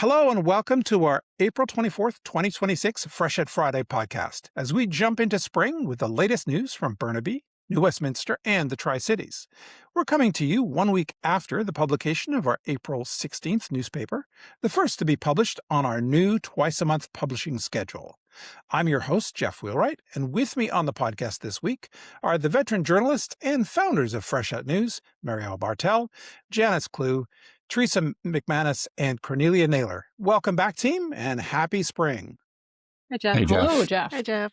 Hello and welcome to our April 24th, 2026 Freshet Friday podcast as we jump into spring with the latest news from Burnaby, New Westminster, and the Tri-Cities. We're coming to you 1 week after the publication of our April 16th newspaper, the first to be published on our new twice-a-month publishing schedule. I'm your host, Geof Wheelwright, and with me on the podcast this week are the veteran journalists and founders of Freshet News, Bartell, Janice Cleugh, Theresa McManus, and Cornelia Naylor. Welcome back, team, and happy spring. Hi, Jeff. Hey, Jeff. Hello, Jeff. Hi, Jeff.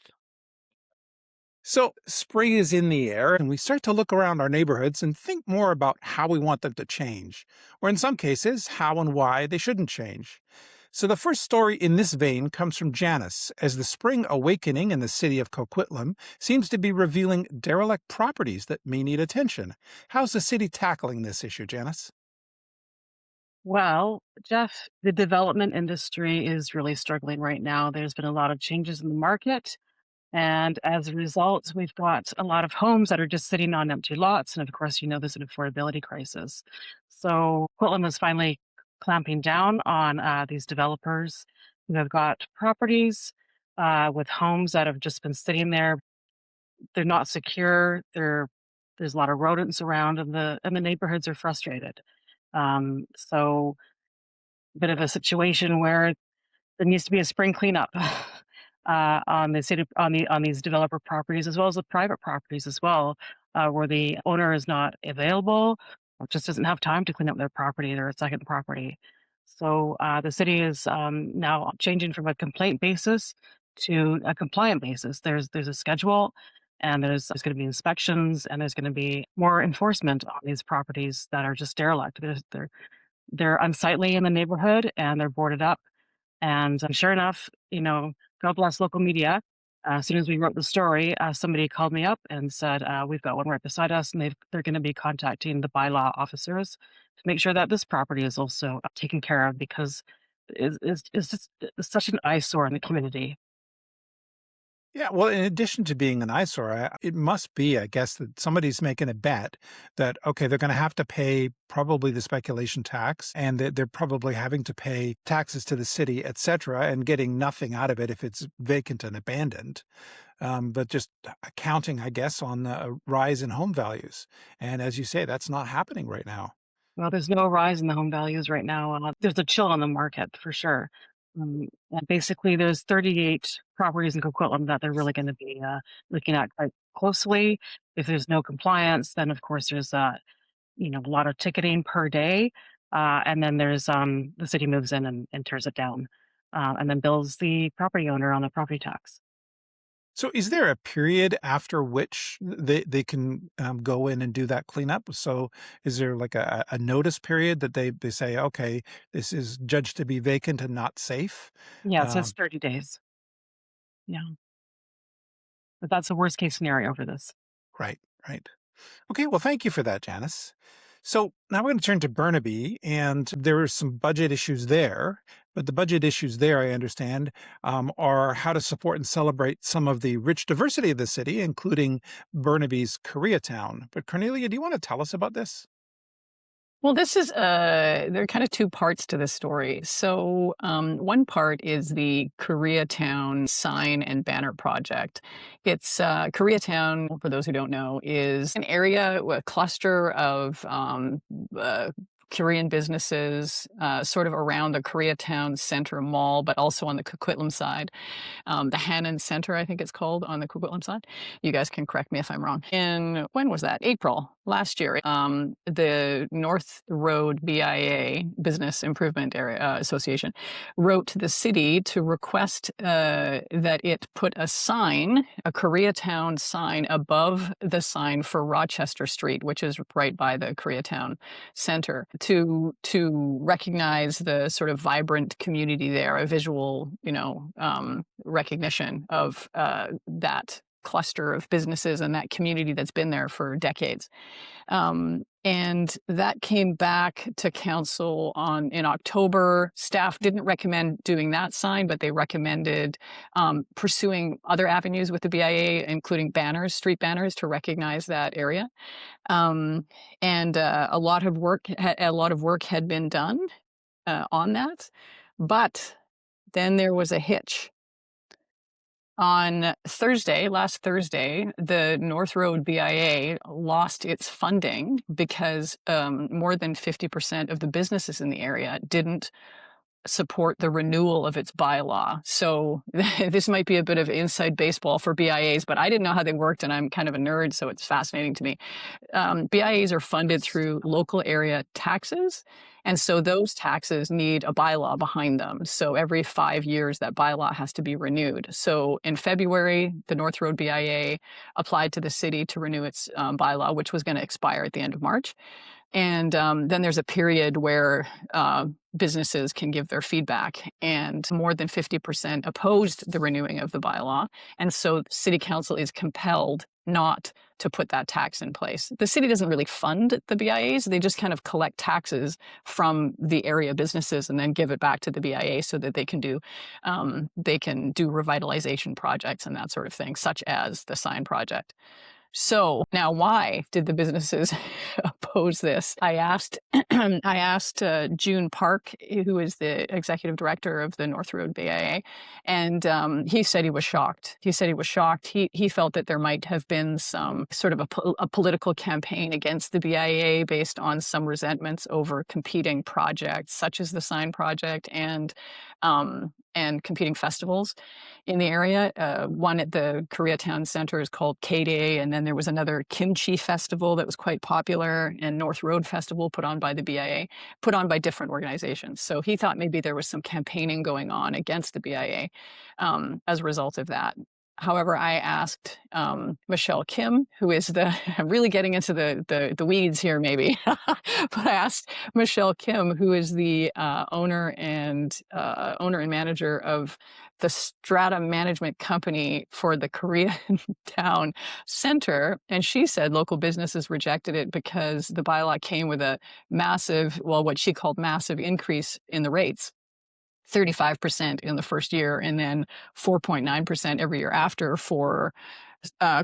So, spring is in the air, and we start to look around our neighborhoods and think more about how we want them to change, or in some cases, how and why they shouldn't change. So, the first story in this vein comes from Janice, as the spring awakening in the city of Coquitlam seems to be revealing derelict properties that may need attention. How's the city tackling this issue, Janice? Well, Jeff, the development industry is really struggling right now. There's been a lot of changes in the market. And as a result, we've got a lot of homes that are just sitting on empty lots. And of course, there's an affordability crisis. So Coquitlam is finally clamping down on these developers who have got properties with homes that have just been sitting there. They're not secure. There's a lot of rodents around, and the neighborhoods are frustrated. So a bit of a situation where there needs to be a spring cleanup on the city on these developer properties as well as the private properties as well, where the owner is not available or just doesn't have time to clean up their property, their second property. So the city is now changing from a complaint basis to a compliant basis. There's a schedule, and there's going to be inspections, and there's going to be more enforcement on these properties that are just derelict. They're unsightly in the neighborhood, and they're boarded up. And sure enough, God bless local media. As soon as we wrote the story, somebody called me up and said, we've got one right beside us, and they're going to be contacting the bylaw officers to make sure that this property is also taken care of, because it's such an eyesore in the community. Yeah, well, in addition to being an eyesore, it must be, I guess, that somebody's making a bet that, okay, they're going to have to pay probably the speculation tax, and that they're probably having to pay taxes to the city, et cetera, and getting nothing out of it if it's vacant and abandoned. But just accounting, I guess, on the rise in home values. And as you say, that's not happening right now. Well, there's no rise in the home values right now. There's a chill on the market for sure. And basically, there's 38 properties in Coquitlam that they're really going to be looking at quite closely. If there's no compliance, then of course there's a lot of ticketing per day, and then there's the city moves in and tears it down, and then bills the property owner on a property tax. So is there a period after which they can go in and do that cleanup? So is there like a notice period that they say, okay, this is judged to be vacant and not safe? Yeah, it says 30 days. Yeah, but that's the worst case scenario for this. Right, right. Okay, well, thank you for that, Janice. So now we're going to turn to Burnaby, and there are some budget issues there. But the budget issues there, I understand, are how to support and celebrate some of the rich diversity of the city, including Burnaby's Koreatown. But Cornelia, do you want to tell us about this? Well, there are kind of two parts to this story. So one part is the Koreatown sign and banner project. It's Koreatown, for those who don't know, is an area, a cluster of Korean businesses sort of around the Koreatown Center Mall, but also on the Coquitlam side. The Hannon Center, I think it's called, on the Coquitlam side. You guys can correct me if I'm wrong. When was that? April last year. The North Road BIA, Business Improvement Area Association, wrote to the city to request that it put a sign, a Koreatown sign, above the sign for Rochester Street, which is right by the Koreatown Center, to recognize the sort of vibrant community there, a visual, recognition of that cluster of businesses and that community that's been there for decades. And that came back to council in October. Staff didn't recommend doing that sign, but they recommended pursuing other avenues with the BIA, including banners, street banners, to recognize that area. And a lot of work had been done on that. But then there was a hitch. On Thursday, last Thursday, the North Road BIA lost its funding because more than 50% of the businesses in the area didn't support the renewal of its bylaw. So this might be a bit of inside baseball for BIAs, but I didn't know how they worked, and I'm kind of a nerd, so it's fascinating to me. BIAs are funded through local area taxes, and so those taxes need a bylaw behind them. So every 5 years, that bylaw has to be renewed. So in February, the North Road BIA applied to the city to renew its bylaw, which was going to expire at the end of March. And then there's a period where businesses can give their feedback, and more than 50% opposed the renewing of the bylaw. And so city council is compelled not to put that tax in place. The city doesn't really fund the BIAs. They just kind of collect taxes from the area businesses and then give it back to the BIA so that they can do revitalization projects and that sort of thing, such as the sign project. So now, why did the businesses oppose this? I asked June Park, who is the executive director of the North Road BIA, and he said he was shocked. He said he was shocked. He felt that there might have been some sort of a political campaign against the BIA based on some resentments over competing projects, such as the sign project and competing festivals in the area. One at the Koreatown Center is called K-Day, and then there was another Kimchi Festival that was quite popular, and North Road Festival put on by the BIA, put on by different organizations. So he thought maybe there was some campaigning going on against the BIA as a result of that. However, I asked Michelle Kim, who is I'm really getting into the weeds here maybe, but I asked Michelle Kim, who is the owner and manager of the Strata Management Company for the Koreatown Center, and she said local businesses rejected it because the bylaw came with a massive, what she called massive increase in the rates. 35% in the first year, and then 4.9% every year after, for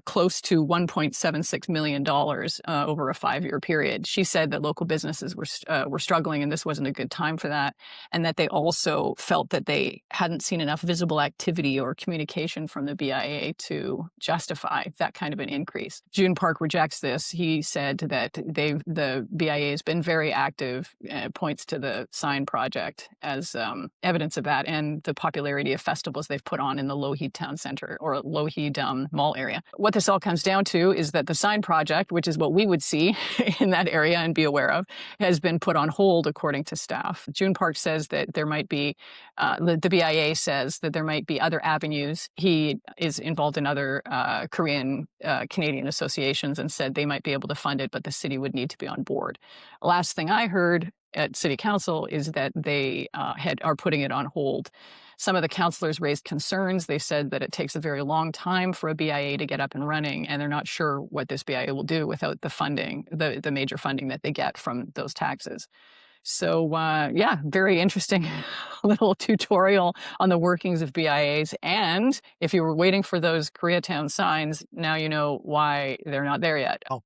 close to $1.76 million over a 5-year period. She said that local businesses were struggling, and this wasn't a good time for that, and that they also felt that they hadn't seen enough visible activity or communication from the BIA to justify that kind of an increase. June Park rejects this. He said that the BIA has been very active, points to the sign project as evidence of that, and the popularity of festivals they've put on in the Lougheed Town Center or Lougheed Mall area. What this all comes down to is that the sign project, which is what we would see in that area and be aware of, has been put on hold, according to staff. June Park says that there might be, the BIA says that there might be other avenues. He is involved in other Canadian associations, and said they might be able to fund it, but the city would need to be on board. Last thing I heard at City Council is that they are putting it on hold. Some of the councillors raised concerns. They said that it takes a very long time for a BIA to get up and running, and they're not sure what this BIA will do without the funding, the major funding that they get from those taxes. So very interesting little tutorial on the workings of BIAs. And if you were waiting for those Koreatown signs, now you know why they're not there yet. Oh.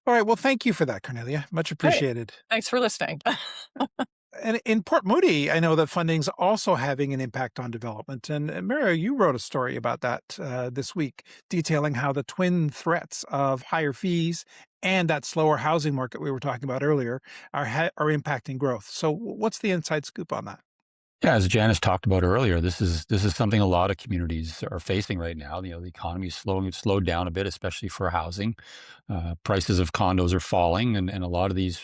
All right. Well, thank you for that, Cornelia. Much appreciated. Hey, thanks for listening. And in Port Moody, I know that funding's also having an impact on development. And Mario, you wrote a story about that this week, detailing how the twin threats of higher fees and that slower housing market we were talking about earlier are impacting growth. So what's the inside scoop on that? Yeah, as Janice talked about earlier, this is something a lot of communities are facing right now. The economy is slowed down a bit, especially for housing. Prices of condos are falling, and a lot of these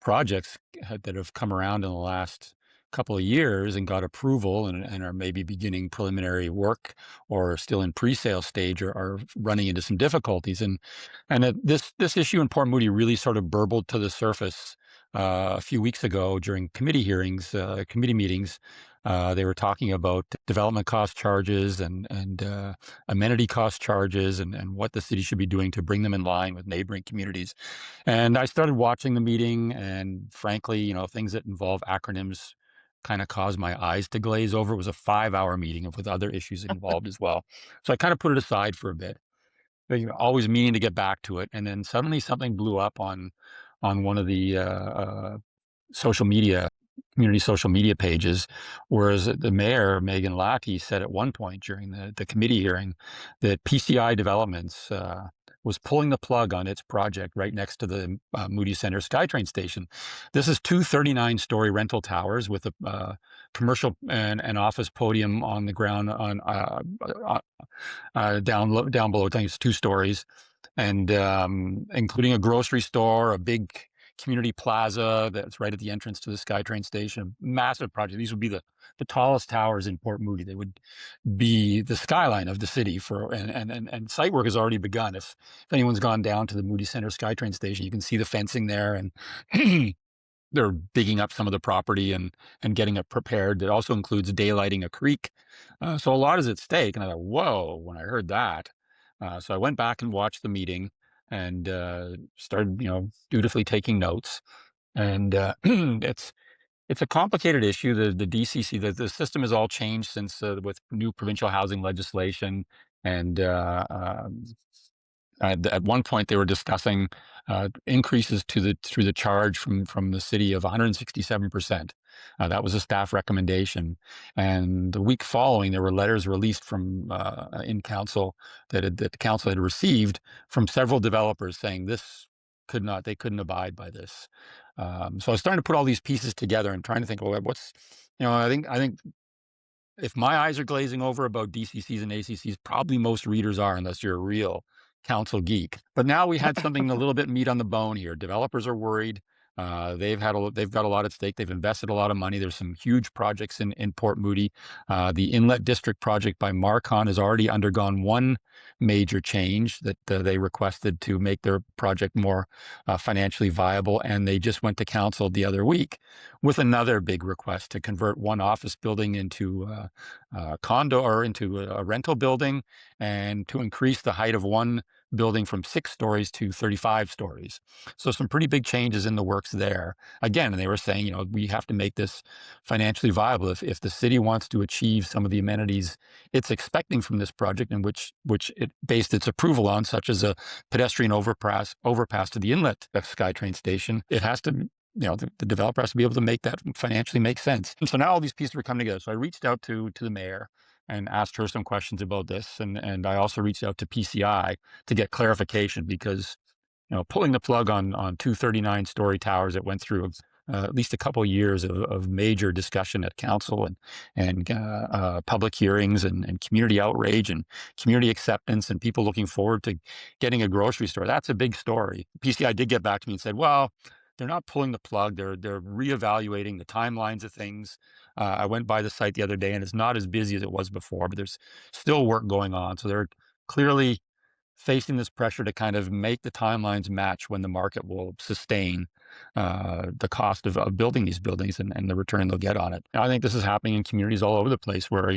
projects that have come around in the last couple of years and got approval and are maybe beginning preliminary work or still in pre-sale stage are running into some difficulties. And this issue in Port Moody really sort of burbled to the surface a few weeks ago during committee meetings. They were talking about development cost charges and amenity cost charges and what the city should be doing to bring them in line with neighboring communities. And I started watching the meeting, and frankly, things that involve acronyms kind of caused my eyes to glaze over. It was a 5-hour meeting with other issues involved as well. So I kind of put it aside for a bit, but, always meaning to get back to it. And then suddenly something blew up on one of the social media community social media pages, whereas the mayor, Megan Lackey, said at one point during the committee hearing that PCI Developments was pulling the plug on its project right next to the Moody Center SkyTrain station. This is two 39-story rental towers with a commercial and office podium on the ground on down below. I think it's 2 stories, and including a grocery store, a big community plaza that's right at the entrance to the SkyTrain station. A massive project. These would be the tallest towers in Port Moody. They would be the skyline of the city for, and site work has already begun. If anyone's gone down to the Moody Center SkyTrain station, you can see the fencing there, and they're digging up some of the property and getting it prepared. It also includes daylighting a creek. So a lot is at stake. And I thought, whoa, when I heard that. So I went back and watched the meeting and started, dutifully taking notes. And it's a complicated issue. The DCC, the system has all changed since with new provincial housing legislation, and at one point they were discussing increases through the charge from the city of 167%. That was a staff recommendation, and the week following there were letters released from in council that the council had received from several developers saying they couldn't abide by this. So I was starting to put all these pieces together and trying to think, well, what's, I think if my eyes are glazing over about DCCs and ACCs, probably most readers are, unless you're a real council geek. But now we had something a little bit meat on the bone here. Developers are worried. They've got a lot at stake. They've invested a lot of money. There's some huge projects in Port Moody. The Inlet District project by Marcon has already undergone one major change that they requested to make their project more financially viable, and they just went to council the other week with another big request to convert one office building into a condo or into a rental building, and to increase the height of one building from 6 stories to 35 stories. So some pretty big changes in the works there. Again, and they were saying, we have to make this financially viable. If the city wants to achieve some of the amenities it's expecting from this project, and which it based its approval on, such as a pedestrian overpass to the inlet of SkyTrain station, it has to, the developer has to be able to make that financially make sense. And so now all these pieces were coming together. So I reached out to the mayor and asked her some questions about this. And I also reached out to PCI to get clarification, because, pulling the plug on two 39-story towers that went through at least a couple of years of major discussion at council and public hearings and community outrage and community acceptance and people looking forward to getting a grocery store. That's a big story. PCI did get back to me and said, well, they're not pulling the plug. They're reevaluating the timelines of things. I went by the site the other day, and it's not as busy as it was before, but there's still work going on. So they're clearly facing this pressure to kind of make the timelines match when the market will sustain the cost of building these buildings and the return they'll get on it. And I think this is happening in communities all over the place where,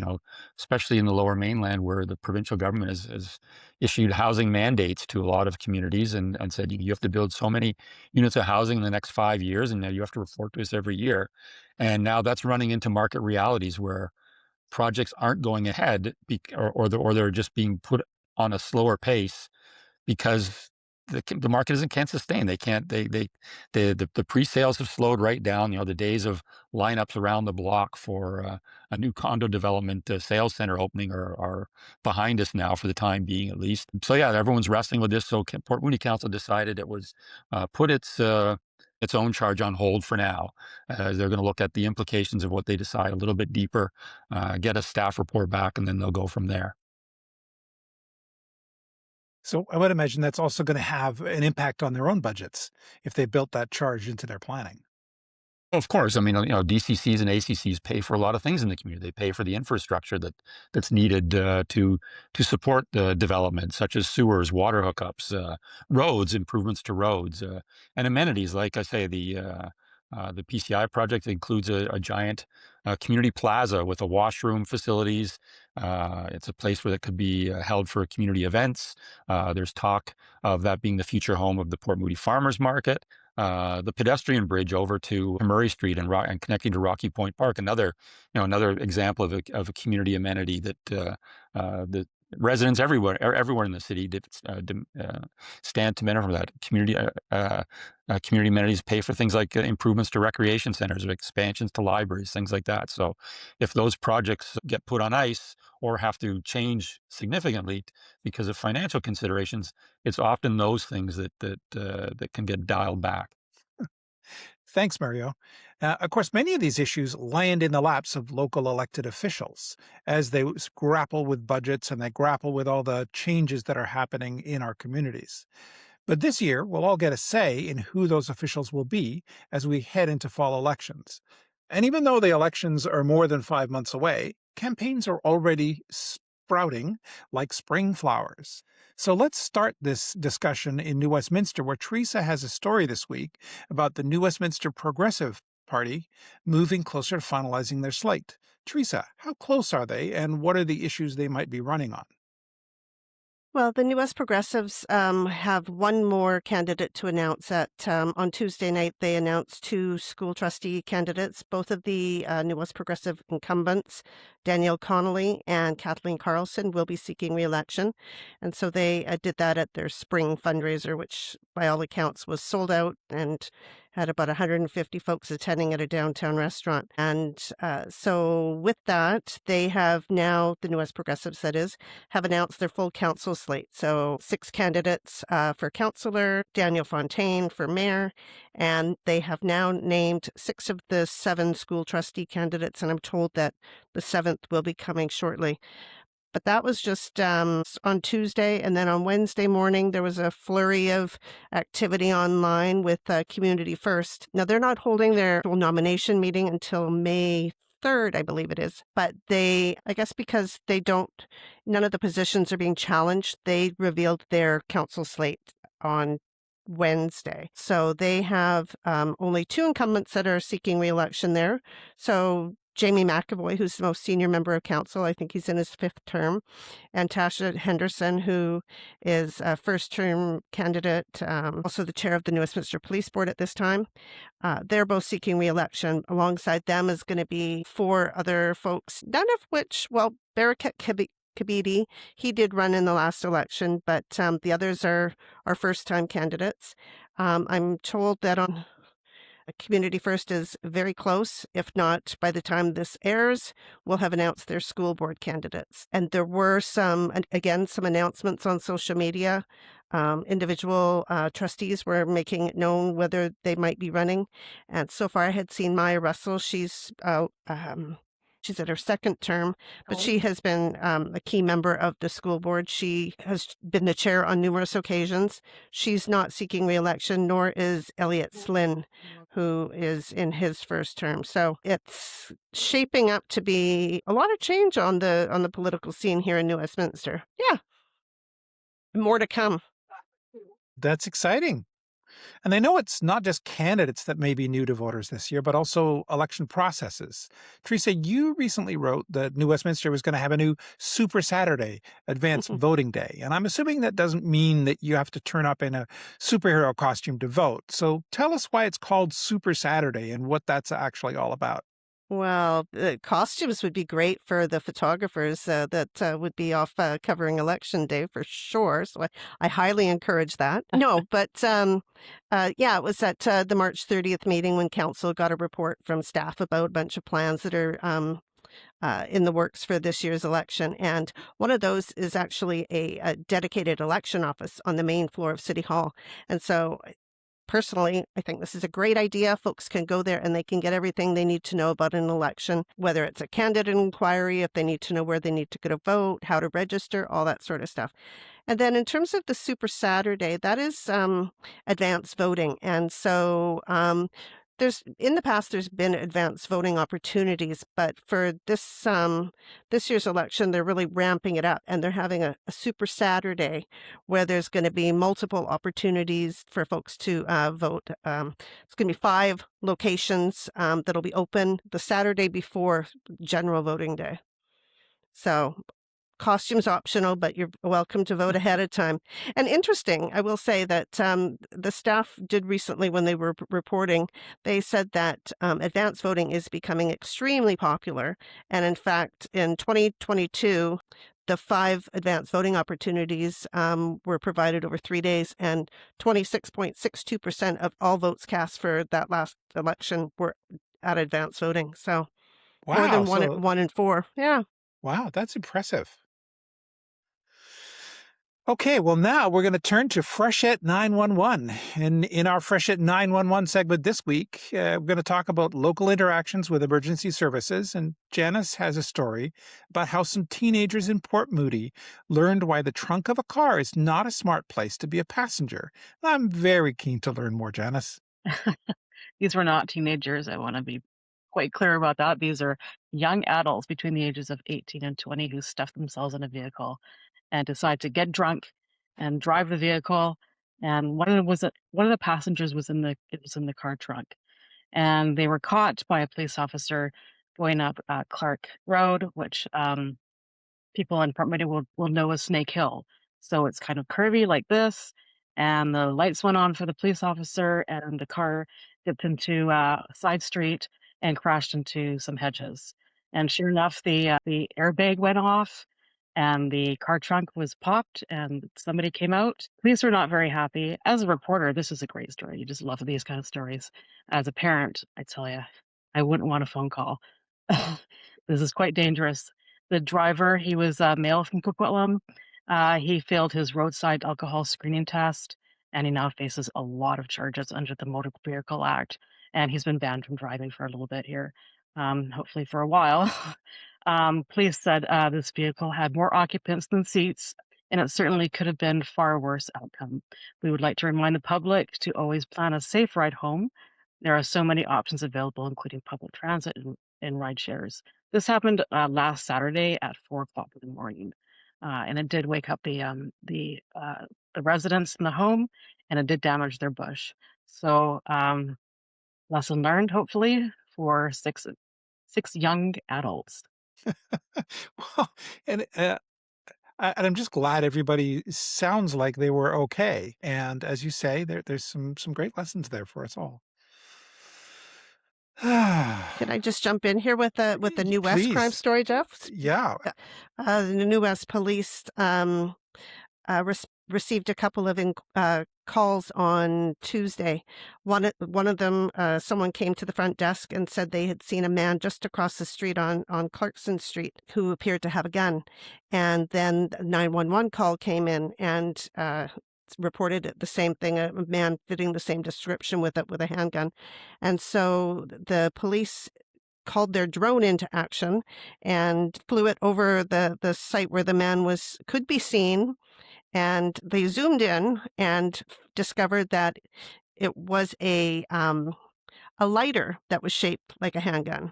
especially in the Lower Mainland, where the provincial government has issued housing mandates to a lot of communities and said, you have to build so many units of housing in the next 5 years, and now you have to report to us every year. And now that's running into market realities where projects aren't going ahead or they're just being put on a slower pace because the market can't sustain. They can't. The pre-sales have slowed right down. The days of lineups around the block for a new condo development sales center opening are behind us now, for the time being, at least. So yeah, everyone's wrestling with this. So Port Moody Council decided it was put its own charge on hold for now. They're going to look at the implications of what they decide a little bit deeper, get a staff report back, and then they'll go from there. So I would imagine that's also going to have an impact on their own budgets if they built that charge into their planning. Of course, I mean, DCCs and ACCs pay for a lot of things in the community. They pay for the infrastructure that's needed to support the development, such as sewers, water hookups, roads, improvements to roads, and amenities. Like I say, the PCI project includes a giant community plaza with a washroom facilities. It's a place where that could be held for community events. There's talk of that being the future home of the Port Moody Farmers Market. The pedestrian bridge over to Murray Street and connecting to Rocky Point Park, another example of a community amenity that residents everywhere in the city stand to benefit from that. Community amenities pay for things like improvements to recreation centers, expansions to libraries, things like that. So if those projects get put on ice or have to change significantly because of financial considerations, it's often those things that can get dialed back. Thanks, Mario. Of course, many of these issues land in the laps of local elected officials as they grapple with budgets and they grapple with all the changes that are happening in our communities. But this year, we'll all get a say in who those officials will be as we head into fall elections. And even though the elections are more than 5 months away, campaigns are already sprouting like spring flowers. So let's start this discussion in New Westminster, where Theresa has a story this week about the New Westminster Progressive Party moving closer to finalizing their slate. Theresa, how close are they, and what are the issues they might be running on? Well, the New West Progressives have one more candidate to announce. On Tuesday night, they announced two school trustee candidates. Both of the New West Progressive incumbents, Danielle Connolly and Kathleen Carlson, will be seeking re-election. And so they did that at their spring fundraiser, which by all accounts was sold out and had about 150 folks attending at a downtown restaurant. And so with that, they have now, the New West Progressives that is, have announced their full council slate. So 6 candidates for councillor, Daniel Fontaine for mayor, and they have now named 6 of the 7 school trustee candidates, and I'm told that the 7th will be coming shortly. But that was just on Tuesday. And then on Wednesday morning, there was a flurry of activity online with Community First. Now, they're not holding their nomination meeting until May 3rd, I believe it is. But I guess because none of the positions are being challenged, they revealed their council slate on Wednesday. So they have only 2 incumbents that are seeking re-election there. So Jamie McAvoy, who's the most senior member of council, I think he's in his 5th term, and Tasha Henderson, who is a first-term candidate, also the chair of the New Westminster Police Board at this time. They're both seeking re-election. Alongside them is going to be 4 other folks, none of which, well, Barakat Kabidi, he did run in the last election, but the others are first-time candidates. I'm told that on Community First is very close. If not, by the time this airs, we'll have announced their school board candidates. And there were some announcements on social media. Individual trustees were making it known whether they might be running. And so far I had seen Maya Russell. She's at her 2nd term, but she has been a key member of the school board. She has been the chair on numerous occasions. She's not seeking re-election, nor is Elliot Slynn, who is in his 1st term. So it's shaping up to be a lot of change on the political scene here in New Westminster. Yeah, more to come. That's exciting. And I know it's not just candidates that may be new to voters this year, but also election processes. Theresa, you recently wrote that New Westminster was going to have a new Super Saturday, advanced voting day. And I'm assuming that doesn't mean that you have to turn up in a superhero costume to vote. So tell us why it's called Super Saturday and what that's actually all about. Well, the costumes would be great for the photographers that would be off covering Election Day for sure. So I highly encourage that. No, but it was at the March 30th meeting when council got a report from staff about a bunch of plans that are in the works for this year's election. And one of those is actually a dedicated election office on the main floor of City Hall. And so personally, I think this is a great idea. Folks can go there and they can get everything they need to know about an election, whether it's a candidate inquiry, if they need to know where they need to go to vote, how to register, all that sort of stuff. And then in terms of the Super Saturday, that is advanced voting. And so in the past, there's been advanced voting opportunities, but for this year's election, they're really ramping it up, and they're having a Super Saturday where there's going to be multiple opportunities for folks to vote. It's going to be 5 locations that'll be open the Saturday before general voting day. So costume's optional, but you're welcome to vote ahead of time. And interesting, I will say that the staff did recently, when they were reporting, they said that advanced voting is becoming extremely popular. And in fact, in 2022, the 5 advanced voting opportunities were provided over 3 days, and 26.62% of all votes cast for that last election were at advanced voting. So more Wow. than So, one in 4. Yeah. wow, that's impressive. Okay, well, now we're going to turn to Freshet 911. And in our Freshet 911 segment this week, we're going to talk about local interactions with emergency services. And Janice has a story about how some teenagers in Port Moody learned why the trunk of a car is not a smart place to be a passenger. I'm very keen to learn more, Janice. These were not teenagers. I want to be quite clear about that. These are young adults between the ages of 18 and 20 who stuff themselves in a vehicle and decide to get drunk and drive the vehicle. And one of the passengers was in the car trunk, and they were caught by a police officer going up Clark Road, which people in Port Moody will know as Snake Hill. So it's kind of curvy like this, and the lights went on for the police officer, and the car dipped into a side street and crashed into some hedges. And sure enough, the airbag went off, and the car trunk was popped, and somebody came out. Police were not very happy. As a reporter, this is a great story. You just love these kind of stories. As a parent, I tell you, I wouldn't want a phone call. This is quite dangerous. The driver, he was a male from Coquitlam. He failed his roadside alcohol screening test, and he now faces a lot of charges under the Motor Vehicle Act. And he's been banned from driving for a little bit here, hopefully for a while. Police said this vehicle had more occupants than seats, and it certainly could have been far worse outcome. We would like to remind the public to always plan a safe ride home. There are so many options available, including public transit and ride shares. This happened last Saturday at 4 o'clock in the morning, and it did wake up the residents in the home, and it did damage their bush. So lesson learned, hopefully, for six young adults. Well, and I'm just glad everybody sounds like they were okay. And as you say, there's some great lessons there for us all. Can I just jump in here with the New West crime Please. story, Geof? Yeah. The New West police received a couple of calls on Tuesday. One of them, someone came to the front desk and said they had seen a man just across the street on Clarkson Street who appeared to have a gun. And then the 911 call came in and reported the same thing, a man fitting the same description with a handgun. And so the police called their drone into action and flew it over the site where the man could be seen. And they zoomed in and discovered that it was a lighter that was shaped like a handgun,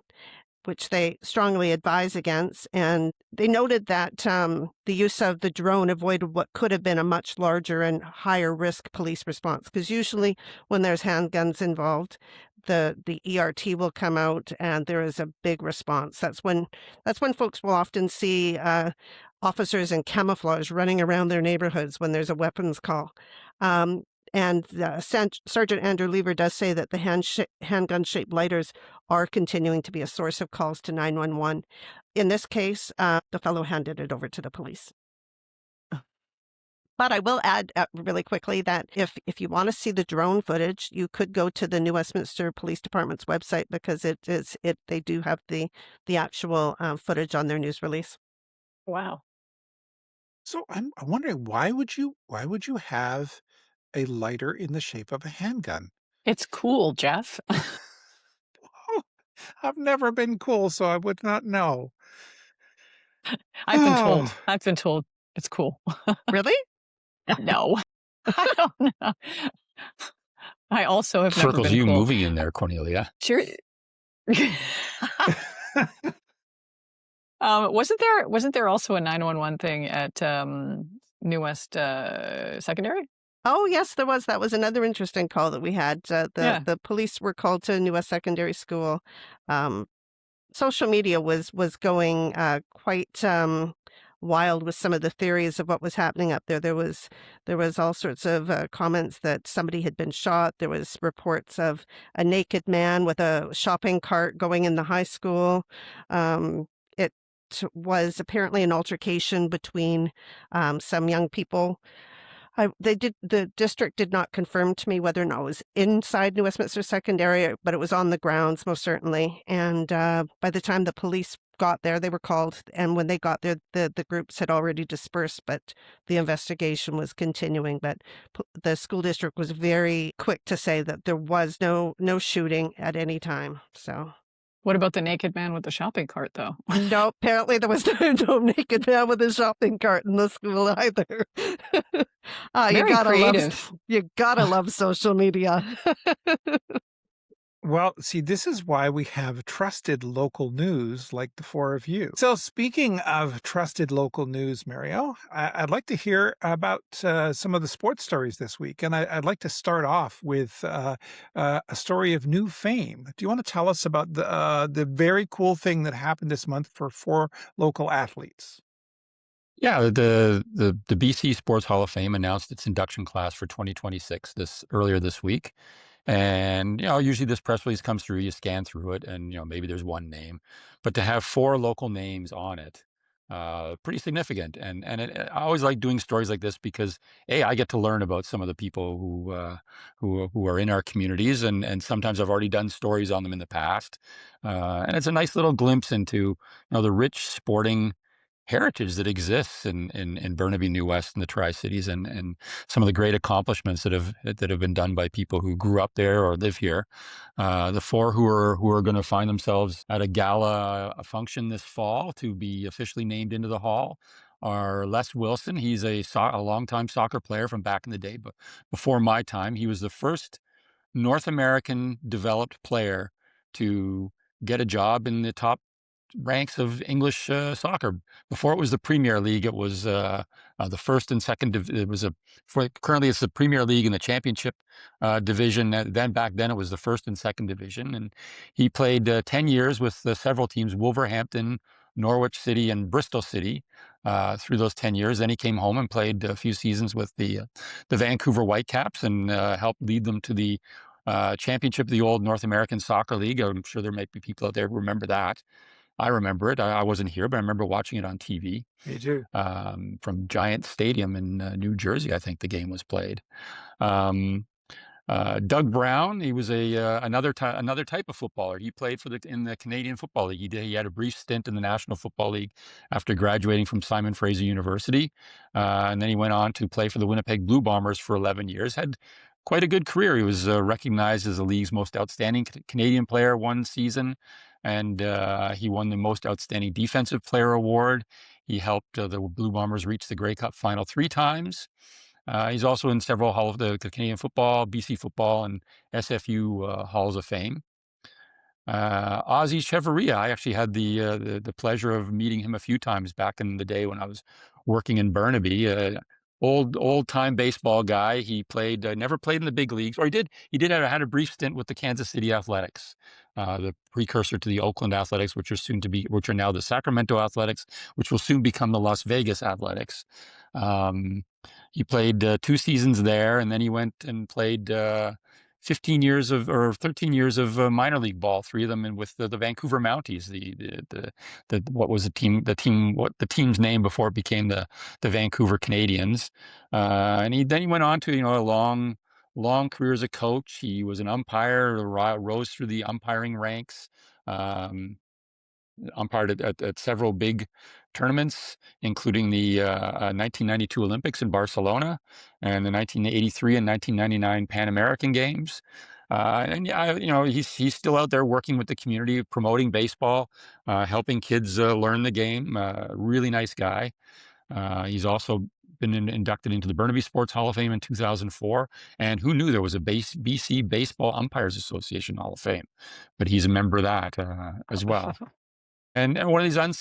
which they strongly advise against. And they noted that the use of the drone avoided what could have been a much larger and higher risk police response. Because usually when there's handguns involved, the ERT will come out and there is a big response. That's when folks will often see officers in camouflage running around their neighborhoods when there's a weapons call. And Sergeant Andrew Lever does say that the handgun-shaped lighters are continuing to be a source of calls to 911. In this case, the fellow handed it over to the police. But I will add really quickly that if you want to see the drone footage, you could go to the New Westminster Police Department's website because they do have the actual footage on their news release. Wow. So I'm wondering, why would you have a lighter in the shape of a handgun? It's cool, Geof. Oh, I've never been cool, so I would not know. I've been told. Oh. I've been told it's cool. Really? No. I don't know. I also have never Circles been you cool. moving in there, Cornelia. Sure. Wasn't there also a 911 thing at New West Secondary? Oh, yes, there was. That was another interesting call that we had. The police were called to New West Secondary School. Social media was going quite wild with some of the theories of what was happening up there. There was all sorts of comments that somebody had been shot. There was reports of a naked man with a shopping cart going in the high school. was apparently an altercation between some young people. The district did not confirm to me whether or not it was inside New Westminster Secondary, but it was on the grounds, most certainly. And by the time the police got there, they were called. And when they got there, the groups had already dispersed, but the investigation was continuing. But the school district was very quick to say that there was no shooting at any time. So. What about the naked man with the shopping cart, though? No, apparently there was no naked man with a shopping cart in the school either. Very creative. You gotta love social media. Well, see, this is why we have trusted local news like the four of you. So speaking of trusted local news, Mario, I'd like to hear about some of the sports stories this week. And I'd like to start off with a story of new fame. Do you want to tell us about the very cool thing that happened this month for four local athletes? Yeah, the BC Sports Hall of Fame announced its induction class for 2026 earlier this week. And, usually this press release comes through, you scan through it, and, maybe there's one name. But to have four local names on it, pretty significant. And I always like doing stories like this because, A, I get to learn about some of the people who are in our communities, and sometimes I've already done stories on them in the past. And it's a nice little glimpse into, the rich sporting heritage that exists in Burnaby, New West, and the Tri-Cities, and some of the great accomplishments that have been done by people who grew up there or live here. The four who are going to find themselves at a gala function this fall to be officially named into the hall are Les Wilson. He's a longtime soccer player from back in the day, but before my time. He was the first North American developed player to get a job in the top ranks of English soccer. Before it was the Premier League, it was the first and second. Currently it's the Premier League and the Championship division. Then back then it was the first and second division, and he played 10 years with several teams: Wolverhampton, Norwich City, and Bristol City. Through those 10 years, then he came home and played a few seasons with the Vancouver Whitecaps and helped lead them to the championship of the old North American Soccer League. I'm sure there might be people out there who remember that. I remember it. I wasn't here, but I remember watching it on TV. Me too. From Giant Stadium in New Jersey, I think the game was played. Doug Brown, he was another type of footballer. He played in the Canadian Football League. He had a brief stint in the National Football League after graduating from Simon Fraser University, and then he went on to play for the Winnipeg Blue Bombers for 11 years. Had quite a good career. He was recognized as the league's most outstanding Canadian player one season, and he won the most outstanding defensive player award. He helped the Blue Bombers reach the Grey Cup final 3 times. He's also in several Hall of the Canadian Football, BC Football, and SFU Halls of Fame. Ozzie Cheveria, I actually had the pleasure of meeting him a few times back in the day when I was working in Burnaby. Old time baseball guy. He played never played in the big leagues, or he did had a brief stint with the Kansas City Athletics, the precursor to the Oakland Athletics, which are now the Sacramento Athletics, which will soon become the Las Vegas Athletics. He played 2 seasons there, and then he went and played 13 years of minor league ball, 3 of them with the Vancouver Mounties, the team's name before it became the Vancouver Canadians. And then he went on to a long career as a coach. He was an umpire, rose through the umpiring ranks. Umpired at several big tournaments, including the 1992 Olympics in Barcelona and the 1983 and 1999 Pan American Games. He's still out there working with the community, promoting baseball, helping kids learn the game. Really nice guy. He's also been inducted into the Burnaby Sports Hall of Fame in 2004. And who knew there was a BC Baseball Umpires Association Hall of Fame? But he's a member of that as well. And one of these an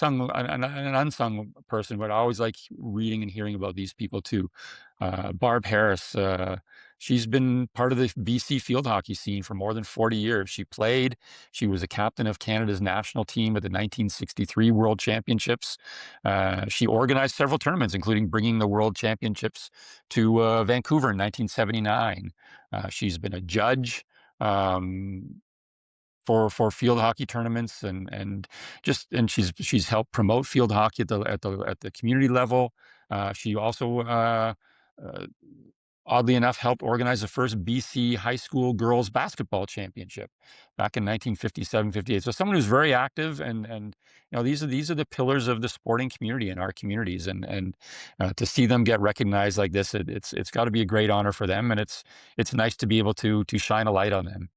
unsung person, but I always like reading and hearing about these people too. Barb Harris, she's been part of the BC field hockey scene for more than 40 years. She was a captain of Canada's national team at the 1963 World Championships. She organized several tournaments, including bringing the World Championships to Vancouver in 1979. She's been a judge for field hockey tournaments, and she's helped promote field hockey at the community level. She also oddly enough, helped organize the first BC high school girls basketball championship back in 1957-58. So someone who's very active, and these are the pillars of the sporting community in our communities, and to see them get recognized like this, it's got to be a great honor for them, and it's nice to be able to shine a light on them.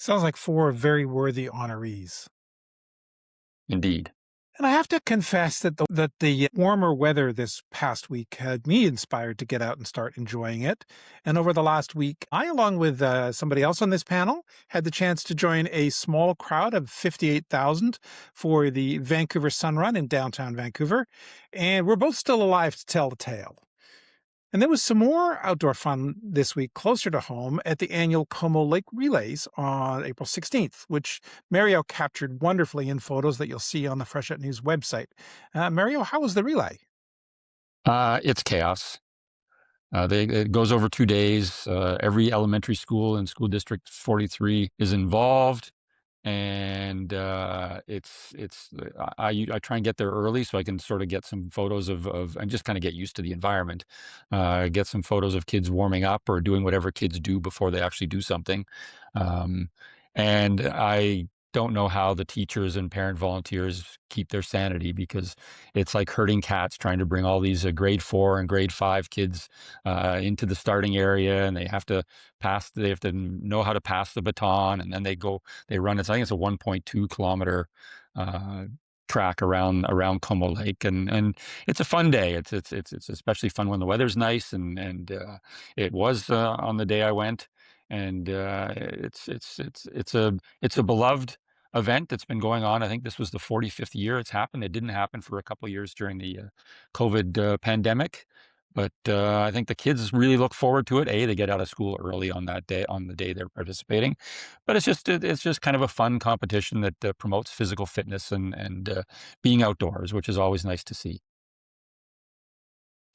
Sounds like 4 very worthy honorees. Indeed. And I have to confess that the warmer weather this past week had me inspired to get out and start enjoying it. And over the last week, I, along with somebody else on this panel, had the chance to join a small crowd of 58,000 for the Vancouver Sun Run in downtown Vancouver. And we're both still alive to tell the tale. And there was some more outdoor fun this week closer to home at the annual Como Lake Relays on April 16th, which Mario captured wonderfully in photos that you'll see on the Freshet News website. Mario, how was the relay? It's chaos. It goes over 2 days. Every elementary school in School District 43 is involved. And I try and get there early so I can sort of get some photos of and just kind of get used to the environment, get some photos of kids warming up or doing whatever kids do before they actually do something. And I don't know how the teachers and parent volunteers keep their sanity, because it's like herding cats trying to bring all these grade 4 and grade 5 kids into the starting area, and they have to know how to pass the baton, and then they run. I think it's a 1.2 kilometer track around Como Lake, and it's a fun day. It's especially fun when the weather's nice, and it was on the day I went, and it's a beloved event that's been going on. I think this was the 45th year it's happened. It didn't happen for a couple of years during the COVID pandemic. But I think the kids really look forward to it. They get out of school early on that day, on the day they're participating. But it's just kind of a fun competition that promotes physical fitness and being outdoors, which is always nice to see.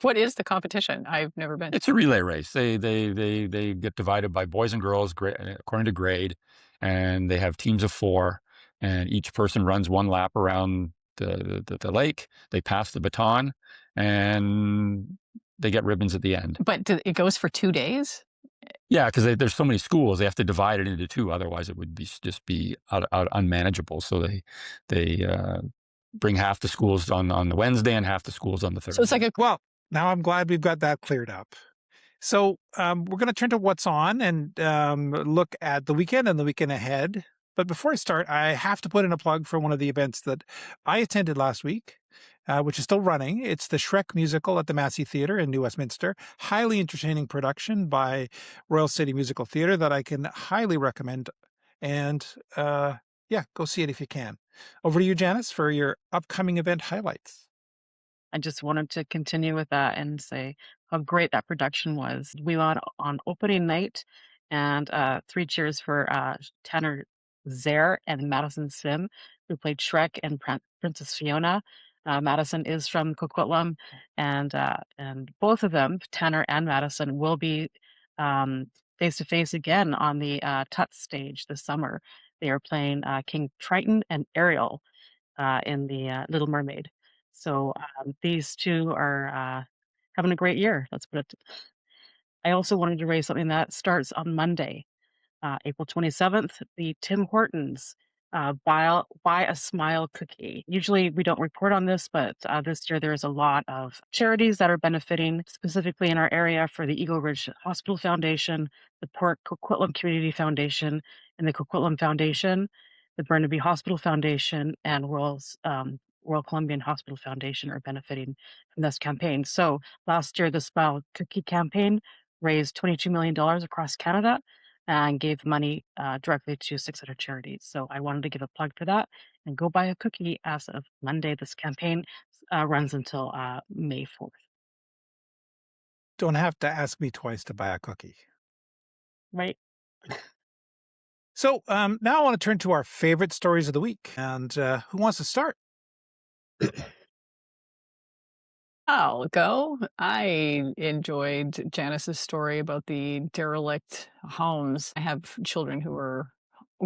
What is the competition? I've never been. It's a relay race. They get divided by boys and girls according to grade, and they have teams of 4, and each person runs 1 lap around the lake. They pass the baton, and they get ribbons at the end. But it goes for 2 days? Yeah, because there's so many schools, they have to divide it into 2. Otherwise, it would just be out unmanageable. So they bring half the schools on the Wednesday and half the schools on the Thursday. So it's like Well, now I'm glad we've got that cleared up. So we're going to turn to what's on and look at the weekend and the weekend ahead. But before I start, I have to put in a plug for one of the events that I attended last week, which is still running. It's the Shrek musical at the Massey Theatre in New Westminster. Highly entertaining production by Royal City Musical Theatre that I can highly recommend. And yeah, go see it if you can. Over to you, Janice, for your upcoming event highlights. I just wanted to continue with that and say how great that production was. We went on opening night, and 3 cheers for Tanner Zare and Madison Sim, who played Shrek and Princess Fiona. Madison is from Coquitlam, and both of them, Tanner and Madison, will be face to face again on the Tuts stage this summer. They are playing King Triton and Ariel in the Little Mermaid. So these 2 are having a great year. Let's put it. I also wanted to raise something that starts on Monday, April 27th. The Tim Hortons buy a smile cookie. Usually we don't report on this, but this year there's a lot of charities that are benefiting, specifically in our area, for the Eagle Ridge Hospital Foundation, the Port Coquitlam Community Foundation, and the Coquitlam Foundation, the Burnaby Hospital Foundation, and Royal Columbian Hospital Foundation are benefiting from this campaign. So last year, the Smile Cookie campaign raised $22 million across Canada and gave money directly to 600 charities. So I wanted to give a plug for that and go buy a cookie as of Monday. This campaign runs until May 4th. Don't have to ask me twice to buy a cookie. Right. So now I want to turn to our favorite stories of the week. And who wants to start? I'll go. I enjoyed Janice's story about the derelict homes. I have children who are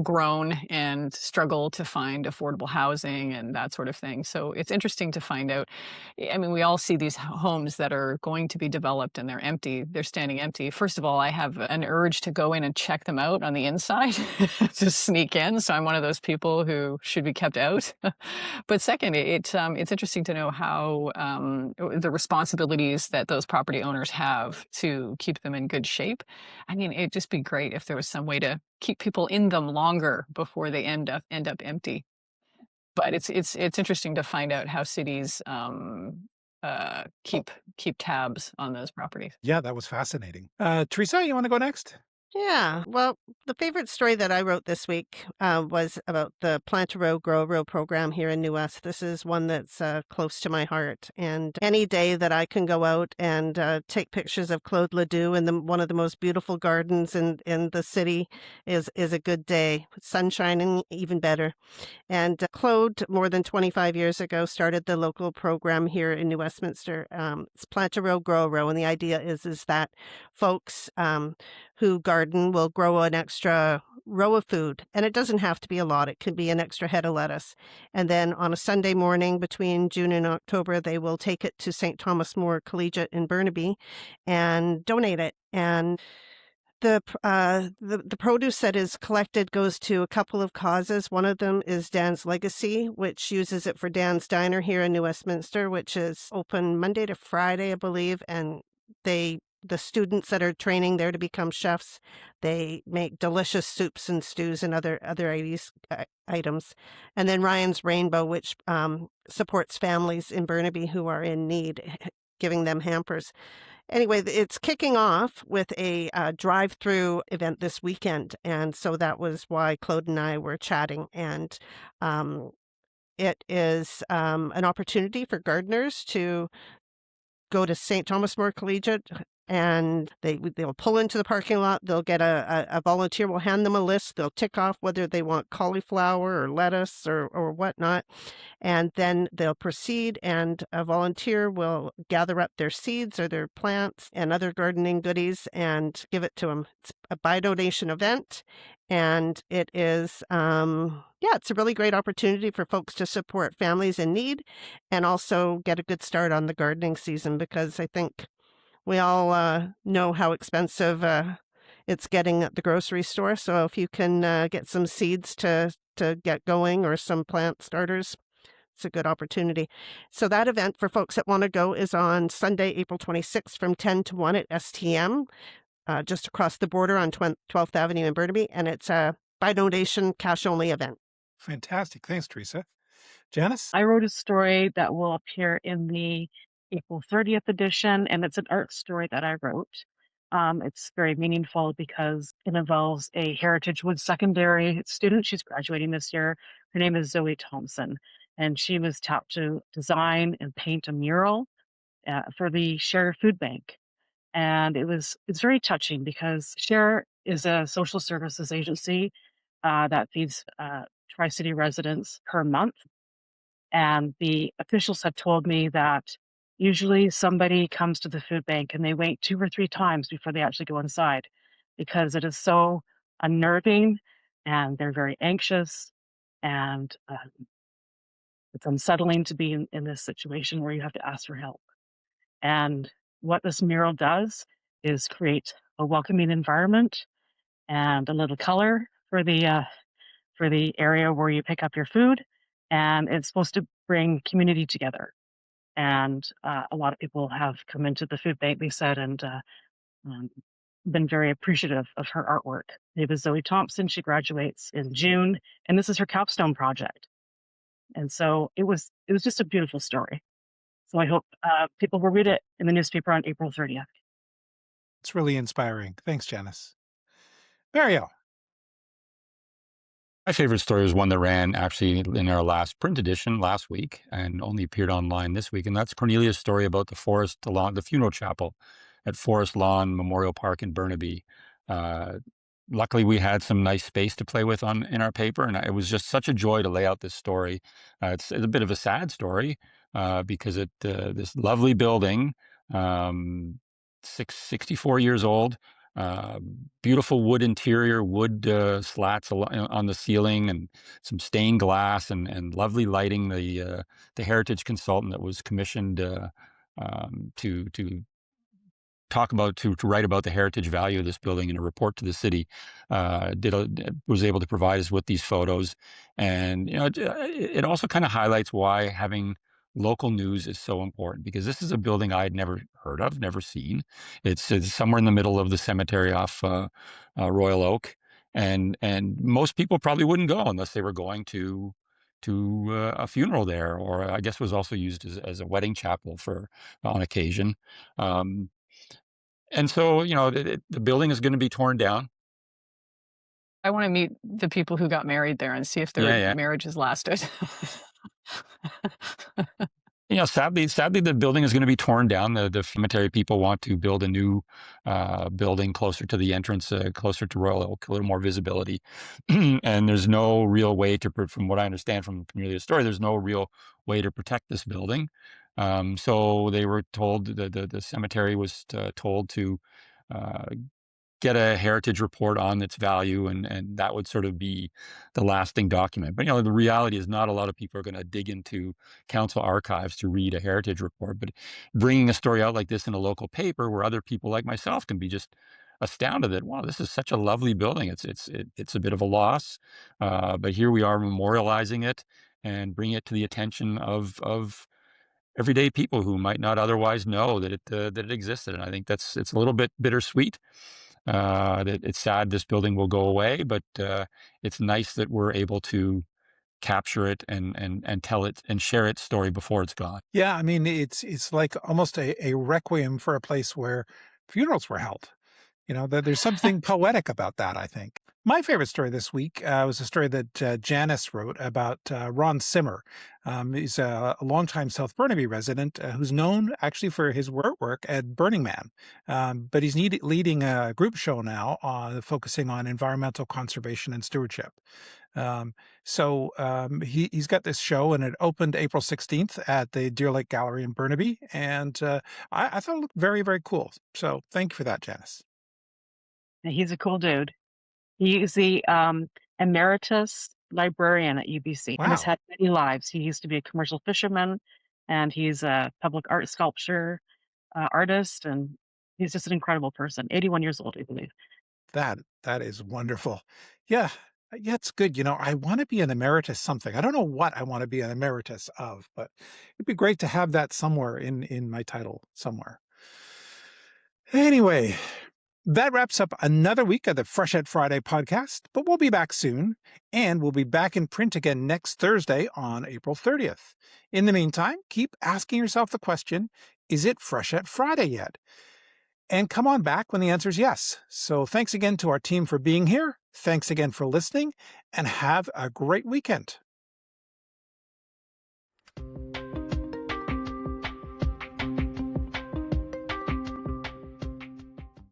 grown and struggle to find affordable housing and that sort of thing. So it's interesting to find out. I mean, we all see these homes that are going to be developed and they're empty. They're standing empty. First of all, I have an urge to go in and check them out on the inside, to sneak in. So I'm one of those people who should be kept out. But second, it's interesting to know how the responsibilities that those property owners have to keep them in good shape. I mean, it'd just be great if there was some way to keep people in them longer before they end up empty. But it's interesting to find out how cities Oh, keep tabs on those properties. yeah, that was fascinating. Teresa, you want to go next? Yeah. Well, the favorite story that I wrote this week was about the Plant a Row, Grow a Row program here in New West. This is one that's close to my heart. And any day that I can go out and take pictures of Claude Ledoux in one of the most beautiful gardens in the city is a good day. Sun shining, even better. And Claude, more than 25 years ago, started the local program here in New Westminster. It's Plant a Row, Grow a Row. And the idea is that folks who garden will grow an extra row of food. And it doesn't have to be a lot. It could be an extra head of lettuce. And then on a Sunday morning between June and October, they will take it to St. Thomas More Collegiate in Burnaby and donate it. And the produce that is collected goes to a couple of causes. One of them is Dan's Legacy, which uses it for Dan's Diner here in New Westminster, which is open Monday to Friday, I believe. And the students that are training there to become chefs, they make delicious soups and stews and other items. And then Ryan's Rainbow, which supports families in Burnaby who are in need, giving them hampers. Anyway, it's kicking off with a drive-through event this weekend, and so that was why Claude and I were chatting. And it is an opportunity for gardeners to go to St. Thomas More Collegiate, and they'll pull into the parking lot. They'll get a volunteer will hand them a list. They'll tick off whether they want cauliflower or lettuce or whatnot, and then they'll proceed. And a volunteer will gather up their seeds or their plants and other gardening goodies and give it to them. It's a by donation event, and it is it's a really great opportunity for folks to support families in need and also get a good start on the gardening season, because I think we all know how expensive it's getting at the grocery store. So if you can get some seeds to get going or some plant starters, it's a good opportunity. So that event for folks that want to go is on Sunday, April 26th from 10 to 1 at STM, just across the border on 12th Avenue in Burnaby. And it's a by donation, cash only event. Fantastic. Thanks, Teresa. Janice? I wrote a story that will appear in the April 30th edition, and it's an art story that I wrote. It's very meaningful because it involves a Heritage Woods Secondary student. She's graduating this year. Her name is Zoe Thompson, and she was tapped to design and paint a mural for the Share Food Bank. And it's very touching because Share is a social services agency that feeds Tri-City residents per month. And the officials had told me that usually somebody comes to the food bank and they wait 2 or 3 times before they actually go inside because it is so unnerving and they're very anxious. And it's unsettling to be in this situation where you have to ask for help. And what this mural does is create a welcoming environment and a little color for the area where you pick up your food. And it's supposed to bring community together. And a lot of people have come into the food bank, they said, and been very appreciative of her artwork. Her name is Zoe Thompson. She graduates in June, and this is her capstone project. And so it was just a beautiful story. So I hope people will read it in the newspaper on April 30th. It's really inspiring. Thanks, Janice. Mario? My favorite story was one that ran actually in our last print edition last week and only appeared online this week. And that's Cornelia's story about the funeral chapel at Forest Lawn Memorial Park in Burnaby. Luckily, we had some nice space to play with in our paper, and it was just such a joy to lay out this story. It's a bit of a sad story, because this lovely building, 64 years old, uh, beautiful wood interior, wood slats on the ceiling, and some stained glass, and lovely lighting. The heritage consultant that was commissioned to talk about to write about the heritage value of this building in a report to the city, was able to provide us with these photos. And it also kind of highlights why having local news is so important, because this is a building I'd never heard of, never seen. It's somewhere in the middle of the cemetery off Royal Oak, and most people probably wouldn't go unless they were going to a funeral there, or I guess was also used as a wedding chapel on occasion. Um, and so, the building is going to be torn down. I want to meet the people who got married there and see if their Yeah, yeah. marriages lasted. Sadly, the building is going to be torn down. The cemetery people want to build a new building closer to the entrance, closer to Royal Oak, a little more visibility. And there's no real way from what I understand from Cornelia's story, there's no real way to protect this building. So they were told, the cemetery was told to uh, get a heritage report on its value, and that would sort of be the lasting document. But the reality is not a lot of people are going to dig into council archives to read a heritage report. But bringing a story out like this in a local paper, where other people like myself can be just astounded that, wow, this is such a lovely building. It's a bit of a loss, but here we are memorializing it and bringing it to the attention of everyday people who might not otherwise know that it existed. And I think it's a little bit bittersweet. That it's sad this building will go away, but it's nice that we're able to capture it and tell it and share its story before it's gone. Yeah, I mean, it's like almost a requiem for a place where funerals were held. There's something poetic about that, I think. My favorite story this week was a story that Janice wrote about Ron Simmer. He's a longtime South Burnaby resident who's known actually for his work at Burning Man. But he's leading a group show now focusing on environmental conservation and stewardship. He's got this show, and it opened April 16th at the Derelict Gallery in Burnaby. And I thought it looked very, very cool. So thank you for that, Janice. He's a cool dude. He's the emeritus librarian at UBC and has Wow. had many lives. He used to be a commercial fisherman, and he's a public art sculpture artist, and he's just an incredible person. 81 years old, I believe. That is wonderful. Yeah. Yeah, it's good. I want to be an emeritus something. I don't know what I want to be an emeritus of, but it'd be great to have that somewhere in my title somewhere. Anyway, that wraps up another week of the Freshet Friday podcast, but we'll be back soon, and we'll be back in print again next Thursday on April 30th. In the meantime, keep asking yourself the question, is it Freshet Friday yet? And come on back when the answer is yes. So thanks again to our team for being here. Thanks again for listening, and have a great weekend.